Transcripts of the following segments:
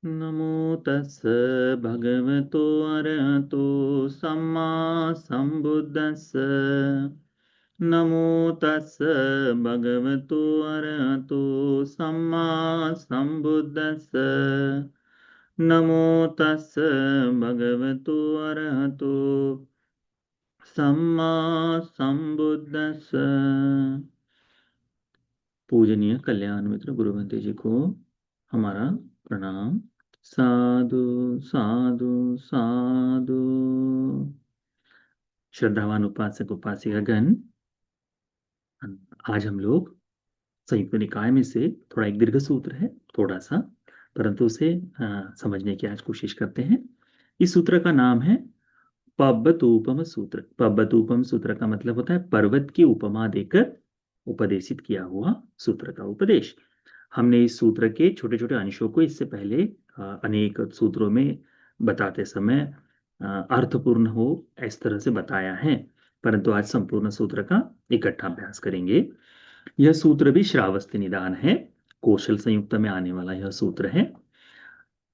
नमो तस् भगवतो अरहतो सम्मा सम्बुद्धस्स। नमो तस् भगवतो अरहतो सम्मा सम्बुद्धस्स। नमो तस् भगवतो अरहतो सम्मा सम्बुद्धस्स। पूजनीय कल्याण मित्र गुरु भंते जी को हमारा प्रणाम। साधु साधु साधु। श्रद्धावान उपासक उपासिकागण, आज हम लोग संयुक्त निकाय में से थोड़ा एक दीर्घ सूत्र है, थोड़ा सा, परंतु उसे समझने की आज कोशिश करते हैं। इस सूत्र का नाम है पब्बतूपम सूत्र। पब्बतूपम सूत्र का मतलब होता है पर्वत की उपमा देकर उपदेशित किया हुआ सूत्र का उपदेश। हमने इस सूत्र के छोटे छोटे अंशों को इससे पहले अनेक सूत्रों में बताते समय अर्थपूर्ण हो इस तरह से बताया है, परंतु आज संपूर्ण सूत्र का इकट्ठा अभ्यास करेंगे। यह सूत्र भी श्रावस्ती निदान है, कौशल संयुक्त में आने वाला यह सूत्र है।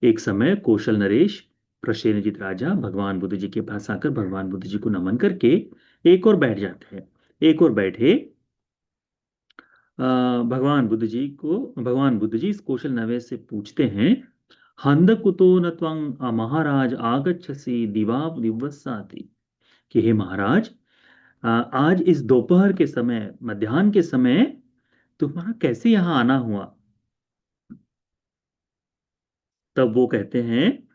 एक समय कौशल नरेश प्रसेनजित राजा भगवान बुद्ध जी के पास आकर भगवान बुद्ध जी को नमन करके एक और बैठ जाते हैं। एक और बैठे भगवान बुद्ध जी इस कौशल नरेश से पूछते हैं, हंद कुतो न त्वं महाराज आगच्छसि दिवा दिवसाति। कि हे महाराज, आज इस दोपहर के समय, मध्याह्न के समय तुम्हारा कैसे यहाँ आना हुआ। तब वो कहते हैं,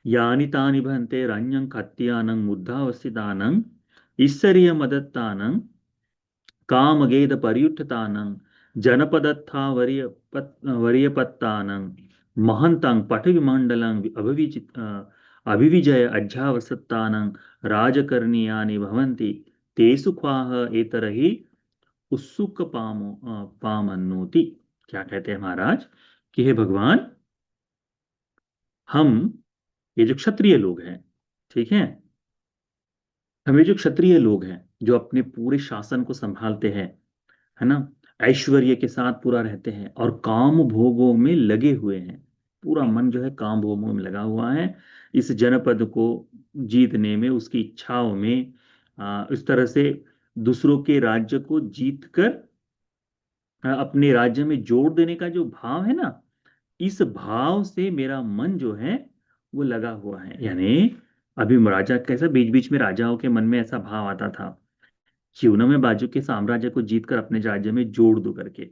यानि तानि भन्ते रण्यं खत्यानं मुद्धावस्थितानं ईश्वरीय मदत्तानं कामगेद पर्युत्थानं जनपदत्था वर्यपत्तानं महन्तं पटविमण्डलं अभिविजय अध्यावसत्तानं राजकर्णीयानि भवन्ति तेषु क्वाह एतरहि उत्सुक पामन्नोति। क्या कहते हैं महाराज कि हे भगवान, हम ये जो क्षत्रिय लोग हैं, ठीक है, हम ये जो क्षत्रिय लोग हैं जो अपने पूरे शासन को संभालते हैं, है ना, ऐश्वर्य के साथ पूरा रहते हैं और काम भोगों में लगे हुए हैं, पूरा मन जो है काम भोगों में लगा हुआ है, इस जनपद को जीतने में, उसकी इच्छाओं में, इस तरह से दूसरों के राज्य को जीत कर अपने राज्य में जोड़ देने का जो भाव है ना, इस भाव से मेरा मन जो है वो लगा हुआ है। यानी अभी राजा कैसा, बीच बीच में राजाओं के मन में ऐसा भाव आता था, क्यों ना मैं बाजू के साम्राज्य को जीत कर अपने राज्य में जोड़ दूं करके।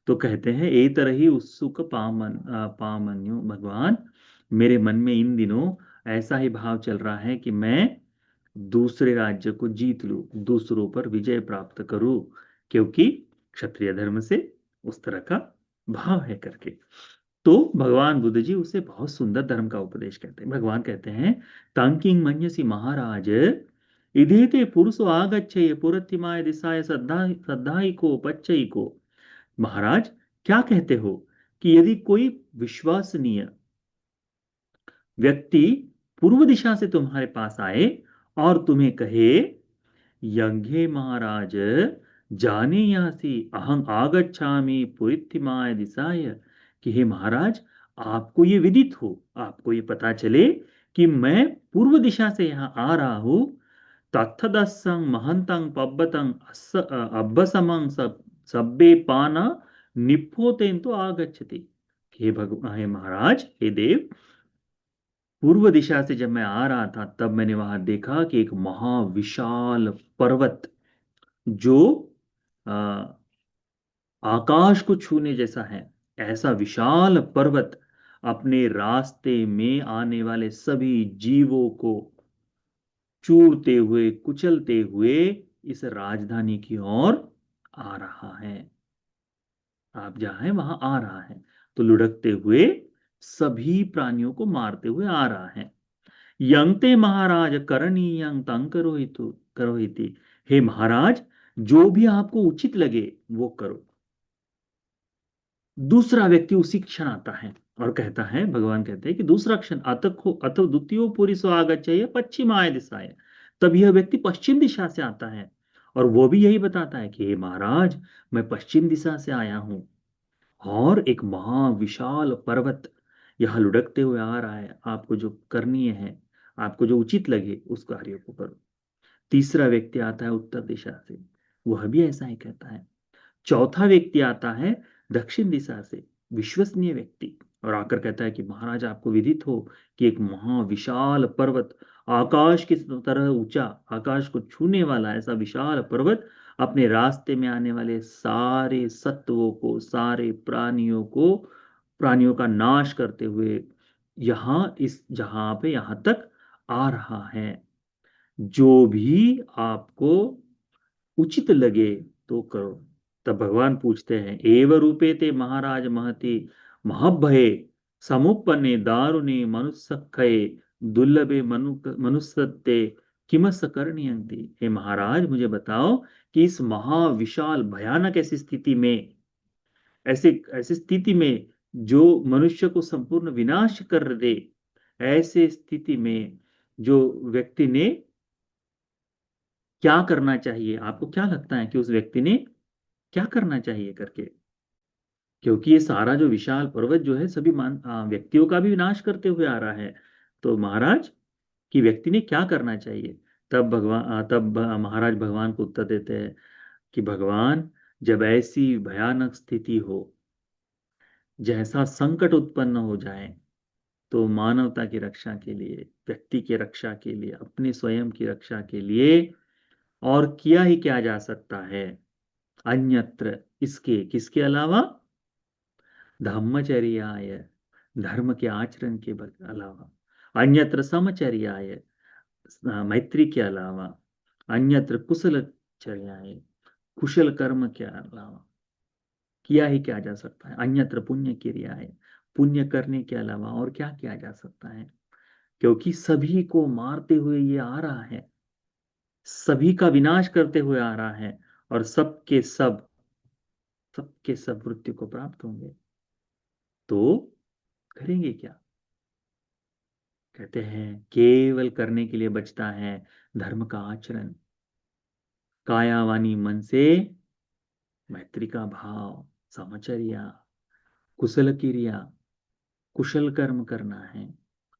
तो कहते हैं, ए तरह ही उत्सुक पामन्यु भगवान, मेरे मन में इन दिनों ऐसा ही भाव चल रहा है कि मैं दूसरे राज्य को जीत लूं, दूसरों पर विजय प्राप्त करूं, क्योंकि क्षत्रिय धर्म से उस तरह का भाव है करके। तो भगवान बुद्ध जी उसे बहुत सुंदर धर्म का उपदेश कहते हैं। भगवान कहते हैं, तांकिंग मन्यसी महाराज इदेते पुरुषो आगच्छे पुरतिमाय दिशाय श्रद्धाई को पच्चई को। महाराज, क्या कहते हो कि यदि कोई विश्वसनीय व्यक्ति पूर्व दिशा से तुम्हारे पास आए और तुम्हें कहे, यज्ञे महाराज जाने यासी अहं आगच्छामि पुरिथिमाय दिशाय। कि हे महाराज, आपको ये विदित हो, आपको ये पता चले कि मैं पूर्व दिशा से यहाँ आ रहा हूँ, तत्थदस्सं महन्तं पब्बतं अब्बसमं सब्बे पाना निप्पोतेन तो आगच्छति। हे भगवान, हे महाराज, हे देव, पूर्व दिशा से जब मैं आ रहा था तब मैंने वहां देखा कि एक महाविशाल पर्वत जो आ, आकाश को छूने जैसा है, ऐसा विशाल पर्वत अपने रास्ते में आने वाले सभी जीवों को चूरते हुए, कुचलते हुए इस राजधानी की ओर आ रहा है। आप जहां हैं वहां आ रहा है, तो लुढ़कते हुए सभी प्राणियों को मारते हुए आ रहा है। यंगते महाराज करणीयं तं करोहिति। हे महाराज, जो भी आपको उचित लगे वो करो। दूसरा व्यक्ति उसी क्षण आता है और कहता है, भगवान कहते हैं कि दूसरा क्षण अथ द्वितीयो पुरुषो आगच्छेय पश्चिमाय दिशाय। तब यह व्यक्ति पश्चिम दिशा से आता है और वो भी यही बताता है कि हे महाराज, मैं पश्चिम दिशा से आया हूं और एक महाविशाल पर्वत, यह लुढ़कते हुए आ रहा है, आपको जो करनी है, आपको जो उचित लगे उस कार्य को करो। तीसरा व्यक्ति आता है उत्तर दिशा से, वह भी ऐसा ही कहता है। चौथा व्यक्ति आता है दक्षिण दिशा से, विश्वसनीय व्यक्ति, और आकर कहता है कि महाराज आपको विदित हो कि एक महाविशाल पर्वत, आकाश की तरह ऊंचा, आकाश को छूने वाला ऐसा विशाल पर्वत अपने रास्ते में आने वाले सारे सत्वों को, सारे प्राणियों का नाश करते हुए यहां इस जहां पे यहां तक आ रहा है। जो भी आपको उचित लगे तो करो। तब भगवान पूछते हैं, एव रूपे ते महाराज महति महाभये समुपन्ने दारुणे मनुष्यखये दुर्लभे मनुष्यत्ते किमस करणीयन्ति। हे महाराज, मुझे बताओ कि इस महाविशाल भयानक ऐसी स्थिति में, ऐसे ऐसी स्थिति में जो मनुष्य को संपूर्ण विनाश कर दे, ऐसे स्थिति में जो व्यक्ति ने क्या करना चाहिए, आपको क्या लगता है कि उस व्यक्ति ने क्या करना चाहिए करके? क्योंकि ये सारा जो विशाल पर्वत जो है सभी व्यक्तियों का भी विनाश करते हुए आ रहा है। तो महाराज कि व्यक्ति ने क्या करना चाहिए? तब महाराज भगवान को उत्तर देते हैं कि भगवान, जब ऐसी भयानक स्थिति हो, जैसा संकट उत्पन्न हो जाए, तो मानवता की रक्षा के लिए, व्यक्ति की रक्षा के लिए, अपने स्वयं की रक्षा के लिए और किया ही क्या जा सकता है अन्यत्र, इसके किसके अलावा? धम्मचर्याय, धर्म के आचरण के अलावा, अन्यत्र समचर्याय, मैत्री के अलावा, अन्यत्र कुशलचर्याय, कुशल कर्म के अलावा किया ही क्या जा सकता है? अन्यत्र पुण्य क्रियाएं, पुण्य करने के अलावा और क्या किया जा सकता है? क्योंकि सभी को मारते हुए ये आ रहा है, सभी का विनाश करते हुए आ रहा है, और सबके सब मृत्यु को प्राप्त होंगे। तो करेंगे क्या? कहते हैं केवल करने के लिए बचता है धर्म का आचरण, काया वाणी मन से मैत्री का भाव, सामचर्या, कुशल क्रिया, कुशल कर्म करना है,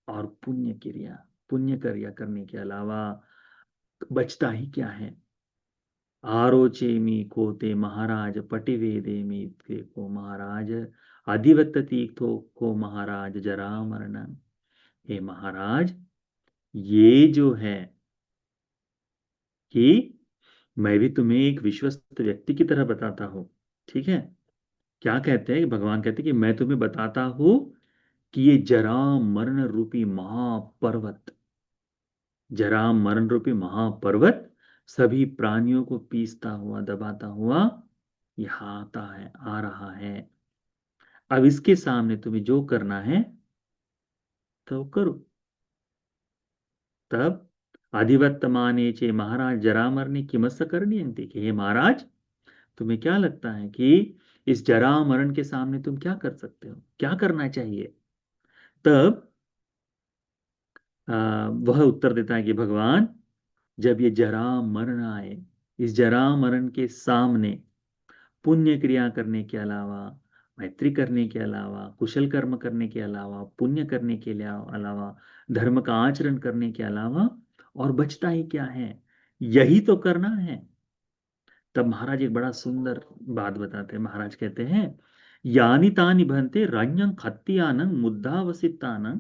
और पुण्य क्रिया करने के अलावा बचता ही क्या है? आरोचे मी को ते महाराज पटिवेदे मी थे को महाराज अधिवत तीर्थो को महाराज जरा मरण। हे महाराज, ये जो है कि मैं भी तुम्हें एक विश्वस्त व्यक्ति की तरह बताता हूं, ठीक है? क्या कहते हैं? भगवान कहते हैं कि मैं तुम्हें बताता हूं कि ये जरा मरण रूपी महापर्वत, जरा मरण रूपी महापर्वत सभी प्राणियों को पीसता हुआ, दबाता हुआ यहाँ आता है, आ रहा है। अब इसके सामने तुम्हें जो करना है तो करो। तब अधिवर्तमाने चे महाराज जरा मरने की मत्स्य करनी कि हे महाराज, तुम्हें क्या लगता है कि इस जरा मरण के सामने तुम क्या कर सकते हो, क्या करना चाहिए? तब वह उत्तर देता है कि भगवान, जब ये जरा मरण आए, इस जरा मरण के सामने पुण्य क्रिया करने के अलावा, मैत्री करने के अलावा, कुशल कर्म करने के अलावा, पुण्य करने के लिए अलावा, धर्म का आचरण करने के अलावा और बचता ही क्या है? यही तो करना है। तब महाराज एक बड़ा सुंदर बात बताते हैं। महाराज कहते हैं, यानी तानि भंते रण्यं खत्यानं मुद्दावसितानं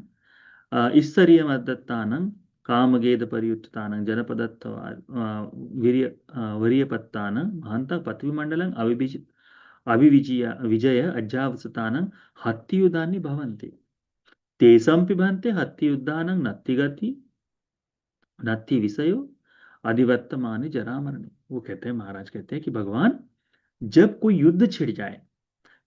ईश्वरीय मदत्तानं कामगेद परियुक्तानं जनपदत्व वीर्यपत्तानं महंत पृथ्वीमंडलं विजय अज्जावसतानं हत्युदानि भवन्ति तेषां पिबन्ते हत्युदानं नत्थि विषयो अधिवर्तमान जरा मरणे। वो कहते हैं, महाराज कहते हैं कि भगवान, जब कोई युद्ध छिड़ जाए,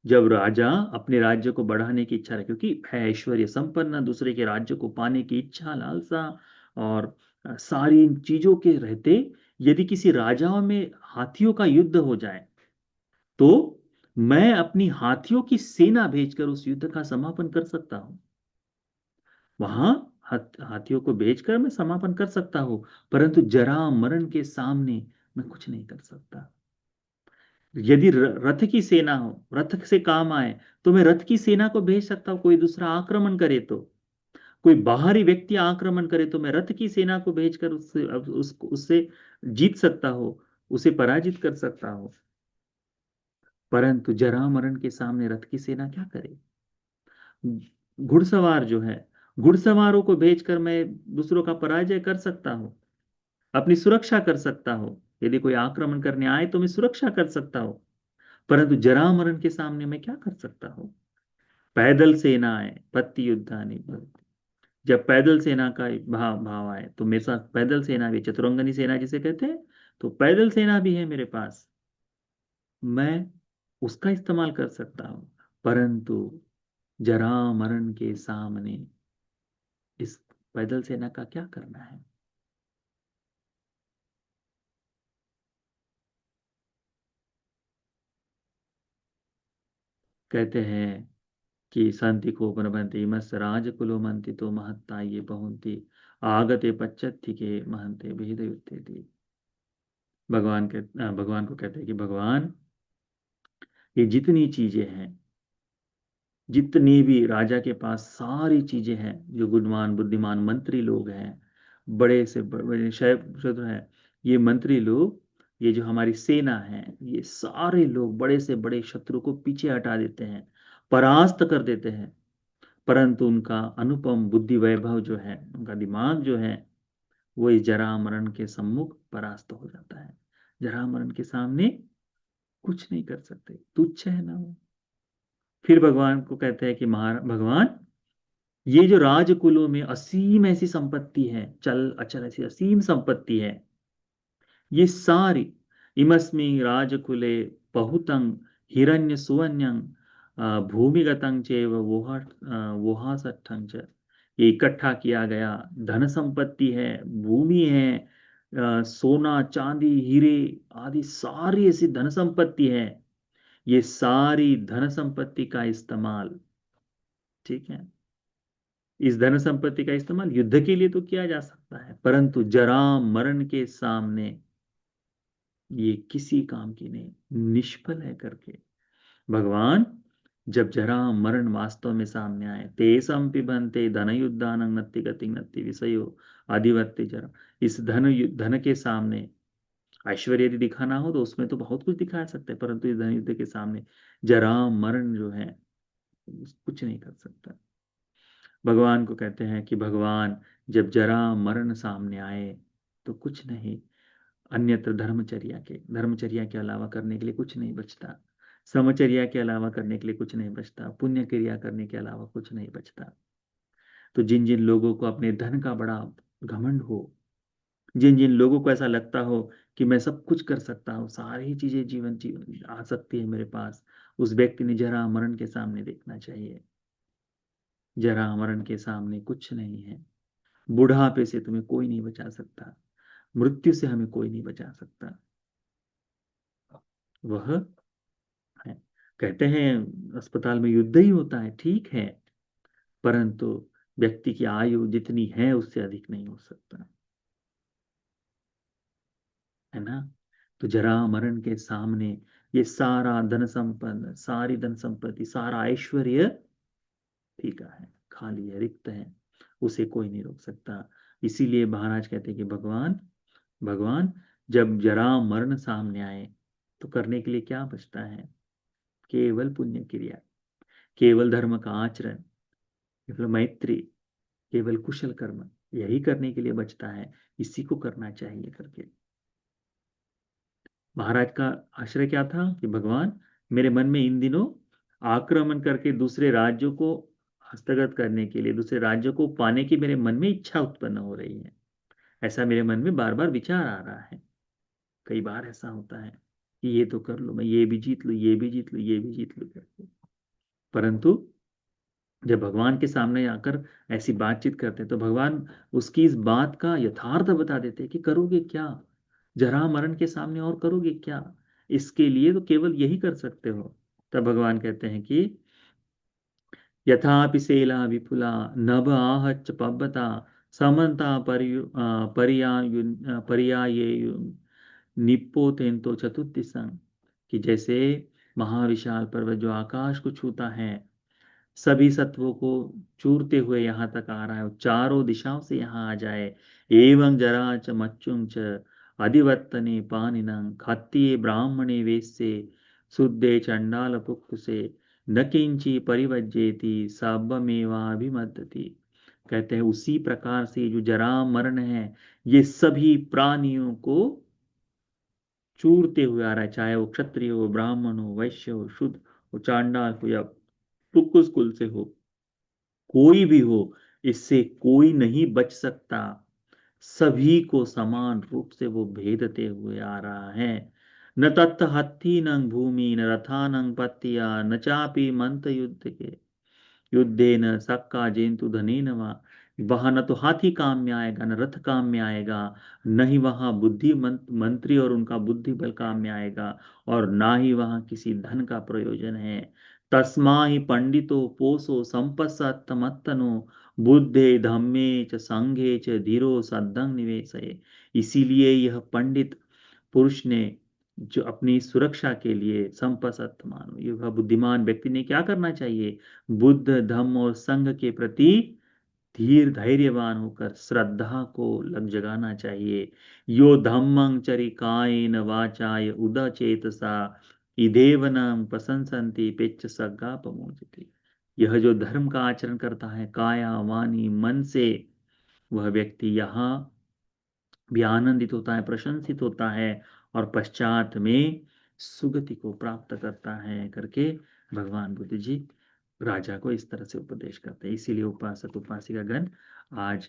जब राजा अपने राज्य को बढ़ाने की इच्छा रहे, क्योंकि है ऐश्वर्य संपन्न, दूसरे के राज्य को पाने की इच्छा, लालसा, और सारी इन चीजों के रहते यदि किसी राजाओं में हाथियों का युद्ध हो जाए, तो मैं अपनी हाथियों की सेना भेजकर उस युद्ध का समापन कर सकता हूं। वहां हाथियों को भेजकर मैं समापन कर सकता हूं, परंतु जरा मरण के सामने मैं कुछ नहीं कर सकता। यदि रथ की सेना हो, रथ से काम आए, तो मैं रथ की सेना को भेज सकता हूं। कोई दूसरा आक्रमण करे तो, कोई बाहरी व्यक्ति आक्रमण करे तो मैं रथ की सेना को भेजकर उससे जीत सकता हो, उसे पराजित कर सकता हो। परंतु जरा मरण के सामने रथ की सेना क्या करे? घुड़सवार जो है, घुड़सवारों को भेजकर मैं दूसरों का पराजय कर सकता हूं, अपनी सुरक्षा कर सकता हूं। यदि कोई आक्रमण करने आए तो मैं सुरक्षा कर सकता हूं। परंतु जरा मरण के सामने मैं क्या कर सकता हूं? पैदल सेना आए पत्ति युद्धानि भवति। जब पैदल सेना का भाव आए तो मेरे साथ पैदल सेना भी, चतुरंगनी सेना जिसे कहते हैं, तो पैदल सेना भी है मेरे पास, मैं उसका इस्तेमाल कर सकता हूं। परंतु जरा मरण के सामने इस पैदल सेना का क्या करना है? कहते हैं कि संति को प्रबंति मस राजकुलो मंति तो महत्ता ये बहुंति आगते पच्चत्ति के महंते भेद युत्ते थी। भगवान को कहते हैं कि भगवान, ये जितनी चीजें हैं, जितनी भी राजा के पास सारी चीजें हैं, जो गुणवान बुद्धिमान मंत्री लोग हैं, बड़े से बड़े शत्रु हैं, ये मंत्री लोग, ये जो हमारी सेना है, ये सारे लोग बड़े से बड़े शत्रु को पीछे हटा देते हैं, परास्त कर देते हैं। परंतु उनका अनुपम बुद्धि वैभव जो है, उनका दिमाग जो है, वो इस जरा मरण के सम्मुख परास्त हो जाता है। जरा मरण के सामने कुछ नहीं कर सकते, तुच्छ है ना वो। फिर भगवान को कहते हैं कि भगवान, ये जो राजकुलों में असीम ऐसी संपत्ति है, चल अचल ऐसी असीम संपत्ति है, ये सारी, इमस्मि राजकुले बहुतं हिरण्य सुवन्यं भूमिगतं चैव वोहासट्ठं च। ये इकट्ठा किया गया धन संपत्ति है, भूमि है, सोना चांदी हीरे आदि सारी ऐसी धन संपत्ति है। ये सारी धन संपत्ति का इस्तेमाल, ठीक है, इस धन संपत्ति का इस्तेमाल युद्ध के लिए तो किया जा सकता है, परंतु जरा मरण के सामने ये किसी काम की नहीं, निष्फल है करके। भगवान, जब जरा मरण वास्तव में सामने आए, तेसम पिबंते धन युद्धान नत्ति गति नत्ति विषयो आदिवत्ति जरा। इस धन के सामने ऐश्वर्य यदि दिखाना हो तो उसमें तो बहुत कुछ दिखा सकते हैं, परंतु इस धन युद्ध के सामने जरा मरण जो है कुछ नहीं कर सकता। भगवान को कहते हैं कि भगवान, जब जरा मरण सामने आए तो कुछ नहीं, अन्यत्र धर्मचर्या के अलावा करने के लिए कुछ नहीं बचता, समचर्या के अलावा करने के लिए कुछ नहीं बचता, पुण्य क्रिया करने के अलावा कुछ नहीं बचता। तो जिन जिन लोगों को अपने धन का बड़ा घमंड हो, जिन जिन लोगों को ऐसा लगता हो कि मैं सब कुछ कर सकता हूँ, सारी चीजें जीवन आ सकती है मेरे पास, उस व्यक्ति ने जरा मरण के सामने देखना चाहिए। जरा मरण के सामने कुछ नहीं है। बुढ़ापे से तुम्हें कोई नहीं बचा सकता, मृत्यु से हमें कोई नहीं बचा सकता। वह है, कहते हैं अस्पताल में युद्ध ही होता है, ठीक है, परंतु व्यक्ति की आयु जितनी है उससे अधिक नहीं हो सकता, है ना। तो जरा मरण के सामने ये सारा धन संपन्न, सारी धन संपत्ति, सारा ऐश्वर्य फीका है, खाली है, रिक्त है, उसे कोई नहीं रोक सकता। इसीलिए महाराज कहते हैं कि भगवान, भगवान, जब जरा मरण सामने आए तो करने के लिए क्या बचता है? केवल पुण्य क्रिया, केवल धर्म का आचरण, केवल मैत्री, केवल कुशल कर्म, यही करने के लिए बचता है। इसी को करना चाहिए करके महाराज का आश्रय क्या था कि भगवान, मेरे मन में इन दिनों आक्रमण करके दूसरे राज्यों को हस्तगत करने के लिए, दूसरे राज्यों को पाने की मेरे मन में इच्छा उत्पन्न हो रही है। ऐसा मेरे मन में बार बार विचार आ रहा है। कई बार ऐसा होता है कि ये तो कर लो, मैं ये भी जीत लूं, ये भी जीत लूं, ये भी जीत लूं करके। परंतु जब भगवान के सामने आकर ऐसी बातचीत करते हैं तो भगवान उसकी इस बात का यथार्थ बता देते हैं कि करोगे क्या, जरा मरण के सामने और करोगे क्या, इसके लिए तो केवल यही कर सकते हो। तब भगवान कहते हैं कि यथापि सेला विपुला नभ आहच पब्बता समन्ता पर्याये निप्पोतेन्तो चतुर्दिशं। कि जैसे महाविशाल पर्वत जो आकाश को छूता है, सभी सत्वों को चूरते हुए यहाँ तक आ रहा है, चारों दिशाओं से यहाँ आ जाए। एवं जरा च मच्चुं च अधिवर्तने पानिनं खात्ये ब्राह्मणे वेश्ये शुद्धे चंडाल पुक्कुसे न किंची परिवज्जेति साब्बमेवाभिमदति। कहते हैं उसी प्रकार से जो जरा मरण है ये सभी प्राणियों को चूरते हुए आ रहा है, चाहे वो क्षत्रिय हो, ब्राह्मण हो, वैश्य हो, शुद्ध हो, चांडाल हो या पुक्कुस कुल से हो, कोई भी हो, इससे कोई नहीं बच सकता। सभी को समान रूप से वो भेदते हुए आ रहा है। न तत् हत्थी न भूमि न रथा न पत्तिया न चापी मंत युद्ध के युद्धे न सक्का जेन्तु धने न वहां न तो हाथी काम में आएगा, न रथ काम में आएगा, न ही वहां बुद्धि मंत्री और उनका बुद्धि बल काम में आएगा, और ना ही वहां किसी धन का प्रयोजन है। तस्मा ही पंडितो पोसो संपत्सत्तमत्तनो बुद्धे धम्मे च संघे च धीरो सद्धं निवेशये। इसीलिए यह पंडित पुरुष ने जो अपनी सुरक्षा के लिए संपसत मानो, यह बुद्धिमान व्यक्ति ने क्या करना चाहिए? बुद्ध धम्म और संघ के प्रति धीर धैर्यवान होकर श्रद्धा को लग जगाना चाहिए। यो धम्मं चरिकायेन वाचाय उदचेतसा इदेवनं प्रशंसन्ति पेच्च सग्गा पमोचति। यह जो धर्म का आचरण करता है काया वाणी मन से, वह व्यक्ति यहाँ भी आनंदित होता है, प्रशंसित होता है और पश्चात में सुगति को प्राप्त करता है करके भगवान बुद्ध जी राजा को इस तरह से उपदेश करते हैं। इसीलिए उपासक उपासिका गण, आज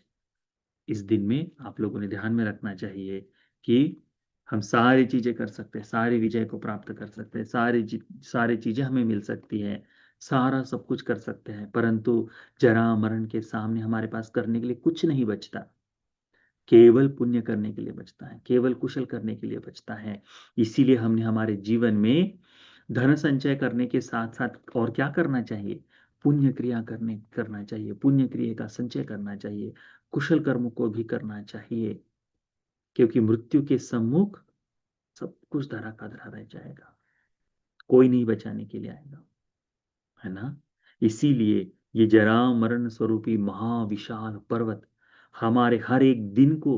इस दिन में आप लोगों ने ध्यान में रखना चाहिए कि हम सारी चीजें कर सकते हैं, सारी विजय को प्राप्त कर सकते हैं, सारी चीजें हमें मिल सकती है, सारा सब कुछ कर सकते हैं, परंतु जरा मरण के सामने हमारे पास करने के लिए कुछ नहीं बचता। केवल पुण्य करने के लिए बचता है, केवल कुशल करने के लिए बचता है। इसीलिए हमने हमारे जीवन में धन संचय करने के साथ साथ और क्या करना चाहिए? पुण्य क्रिया करना चाहिए, पुण्य क्रिया का संचय करना चाहिए, कुशल कर्म को भी करना चाहिए, क्योंकि मृत्यु के सम्मुख सब कुछ धरा का धरा रह जाएगा, कोई नहीं बचाने के लिए आएगा, है ना? इसीलिए ये जरा मरण स्वरूपी महाविशाल पर्वत हमारे हर एक दिन को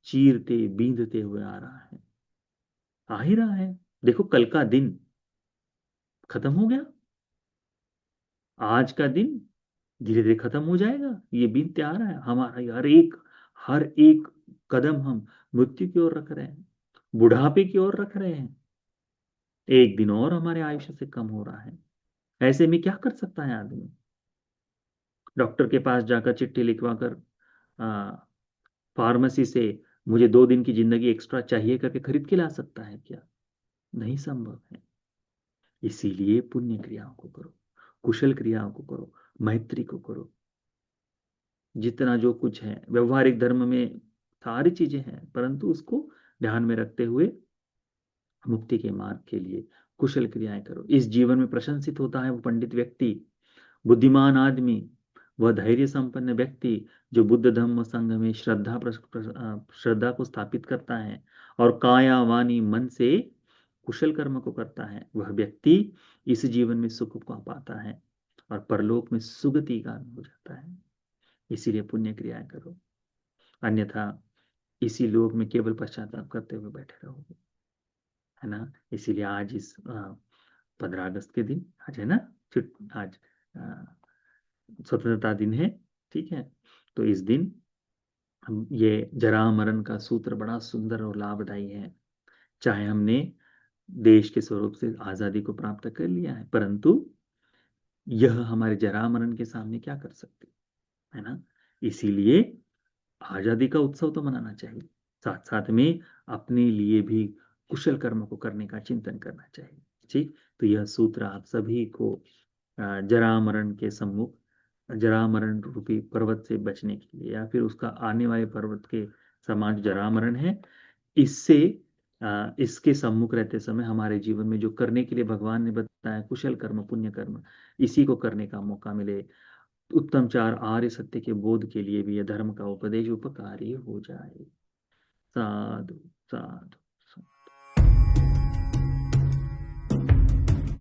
चीरते बींधते हुए आ रहा है, आ ही रहा है। देखो कल का दिन खत्म हो गया, आज का दिन धीरे धीरे खत्म हो जाएगा, ये बीतते आ रहा है। हमारा हर एक कदम हम मृत्यु की ओर रख रहे हैं, बुढ़ापे की ओर रख रहे हैं, एक दिन और हमारे आयुष्य से कम हो रहा है। ऐसे में क्या कर सकता है आदमी? डॉक्टर के पास जाकर चिट्ठी लिखवा कर फार्मेसी से मुझे 2 दिन की जिंदगी एक्स्ट्रा चाहिए करके खरीद के ला सकता है क्या? नहीं संभव है। इसीलिए पुण्य क्रियाओं को करो, कुशल क्रियाओं को करो, मैत्री को करो। जितना जो कुछ है व्यवहारिक धर्म में सारी चीजें हैं, परंतु उसको ध्यान में रखते हुए मुक्ति के मार्ग के लिए कुशल क्रियाएं करो। इस जीवन में प्रशंसित होता है वो पंडित व्यक्ति, बुद्धिमान आदमी, वह धैर्य संपन्न व्यक्ति जो बुद्ध धम्म संघ में श्रद्धा को स्थापित करता है और काया वाणी मन से कुशल कर्म को करता है। वह व्यक्ति इस जीवन में सुख को पाता है और परलोक में सुगति का हो जाता है। इसीलिए पुण्य क्रियाएं करो, अन्यथा इसी लोक में केवल पश्चाताप करते हुए बैठे रहोगे, है ना? इसीलिए आज इस 15 अगस्त के दिन, आज है ना, आज स्वतंत्रता दिन है, ठीक है? तो इस दिन हम ये जरा मरण का सूत्र बड़ा सुंदर और लाभदायी है। चाहे हमने देश के स्वरूप से आजादी को प्राप्त कर लिया है, परंतु यह हमारे जरा मरण के सामने क्या कर सकती है ना? इसीलिए आजादी का उत्सव तो मनाना चाहिए, साथ साथ में अपने लिए भी कुशल कर्म को करने का चिंतन करना चाहिए। ठीक, तो यह सूत्र आप सभी को जरा मरण के सम्मुख, जरा मरण रूपी पर्वत से बचने के लिए या फिर उसका आने वाले पर्वत के समान जरा मरण है, इससे इसके सम्मुख रहते समय हमारे जीवन में जो करने के लिए भगवान ने बताया कुशल कर्म पुण्य कर्म, इसी को करने का मौका मिले। उत्तम चार आर्य सत्य के बोध के लिए भी यह धर्म का उपदेश उपकारी हो जाए। साधु साधु।